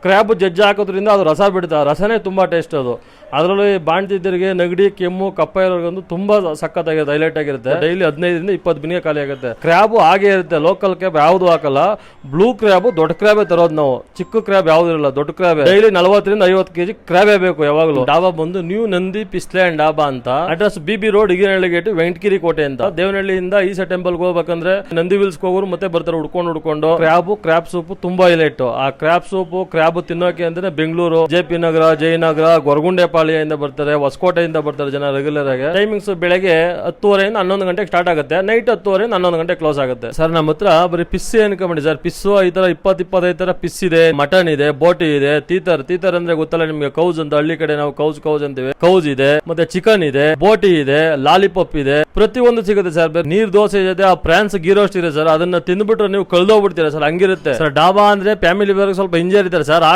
Crab ಜಜ್ಜಿ ಹಾಕೋದ್ರಿಂದ ಅದು ರಸ ಬಿಡುತ್ತೆ, ಆ ರಸನೇ ತುಂಬಾ ಟೇಸ್ಟ್ ಅದು. ಅದರಲ್ಲಿ ಬಾಣ್ತಿದ್ದರಿಗೆ ನೆಗಡಿ ಕೆಮ್ಮು ಕಪ್ಪ ಇರೋರ್ಗಂತೂ ತುಂಬಾ ಸಖತ್ತಾಗಿರುತ್ತೆ, ಹೈಲೈಟ್ ಆಗಿರುತ್ತೆ. ಡೈಲಿ 15ರಿಂದ 20 ಬಿನಿಗೆ ಖಾಲಿ ಆಗುತ್ತೆ. ಕ್ರ್ಯಾಬ್ ಹಾಗೆ ಇರುತ್ತೆ, ಲೋಕಲ್ ಕ್ರ್ಯಾಬ್ ಯಾವ್ದು ಹಾಕಲ್ಲ. ಬ್ಲೂ ಕ್ರ್ಯಾಬ್ ದೊಡ್ಡ ಕ್ರ್ಯಾಬೇ ತರೋದು ನಾವು, ಚಿಕ್ಕ ಕ್ರ್ಯಾಬ್ ಯಾವ್ದು ಇರಲ್ಲ, ದೊಡ್ಡ ಕ್ರ್ಯಾಬ್. ಡೈಲಿ 40ರಿಂದ 50 kg ಕ್ರ್ಯಾಬೇ ಬೇಕು ಯಾವಾಗಲೂ. ಡಾಬಾ ಬಂದು ನ್ಯೂ ನಂದಿ ಪಿಸ್ಲೆ ಅಂಡ್ ಡಾಬಾ ಅಂತ, address BB road Higenahalli gate, Venkatagiri Kote ಅಂತ. ದೇವನಹಳ್ಳಿಯಿಂದ ಈಸಾ ಟೆಂಪಲ್ ಹೋಗ್ಬೇಕಂದ್ರೆ ನಂದಿ ವಿಲ್ಸ್ ಹೋಗೋರು ಮತ್ತೆ ಬರ್ತಾರೆ ಹುಡ್ಕೊಂಡು ಕ್ರ್ಯಾಬ್ ಸೂಪ್ ತುಂಬಾ ಹೈಲೈಟ್. ಆ ಕ್ರ್ಯಾಬ್ ಸೂಪ್ ಕ್ರ್ಯಾಬ್ ತಿನ್ನೋಕೆ ಅಂದ್ರೆ ಬೆಂಗಳೂರು, JP ನಗರ, ಜಯನಗರ, ಗೊರಗುಂಡೆಪಾಳ್ಯದಿಂದ ಬರ್ತಾರೆ, ಹೊಸಕೋಟೆಯಿಂದ ಬರ್ತಾರೆ ಜನ ರೆಗ್ಯುಲರ್ ಆಗಿ. ಟೈಮಿಂಗ್ಸ್ ಬೆಳಗ್ಗೆ 10:30ಯಿಂದ 11 ಗಂಟೆಗೆ ಸ್ಟಾರ್ಟ್ ಆಗುತ್ತೆ, ನೈಟ್ 10:30ರಿಂದ 11 ಗಂಟೆ ಕ್ಲೋಸ್ ಆಗುತ್ತೆ. ಸರ್ ನಮ್ಮ ಹತ್ರ ಬರೀ ಪಿಸ್ ಅನ್ಕೊಂಬಿಡಿ ಸರ್, ಪಿಸ್ಸು ಈ ತರ 20-25 ತರ ಪಿಸ್ ಇದೆ, ಮಟನ್ ಇದೆ, ಬೋಟಿ ಇದೆ, ತೀತರ್ ಅಂದ್ರೆ ಗೊತ್ತಲ್ಲ ನಿಮ್ಗೆ, ಕೌಸ್ ಅಂತ ಹಳ್ಳಿ ಕಡೆ ನಾವು ಕೌಸ್ ಅಂತೀವಿ. ಕೌಸ್ ಇದೆ, ಮತ್ತೆ ಚಿಕನ್ ಇದೆ, ಬೋಟಿ ಇದೆ, ಲಾಲಿಪಾಪ್ ಇದೆ, ಪ್ರತಿಯೊಂದು ಸಿಗುತ್ತೆ ಸರ್. ನೀರ್ ದೋಸೆ ಜೊತೆ ಆ ಫ್ರಾನ್ಸ್ ಗೀ ರೋಸ್ಟ್ ಇದೆ ಸರ್, ಅದನ್ನ ತಿಂದ್ಬಿಟ್ರೆ ನೀವು ಕಳ್ದೋಗ್ಬಿಡ್ತೀರಾ ಸರ್, ಹಂಗಿರುತ್ತೆ ಸರ್. ಡಾಬಾ ಅಂದ್ರೆ ಫ್ಯಾಮಿಲಿ ಬೇರೆ ಸ್ವಲ್ಪ ಇಂಜರ್ ಇರ್ತಾರೆ ಸರ್,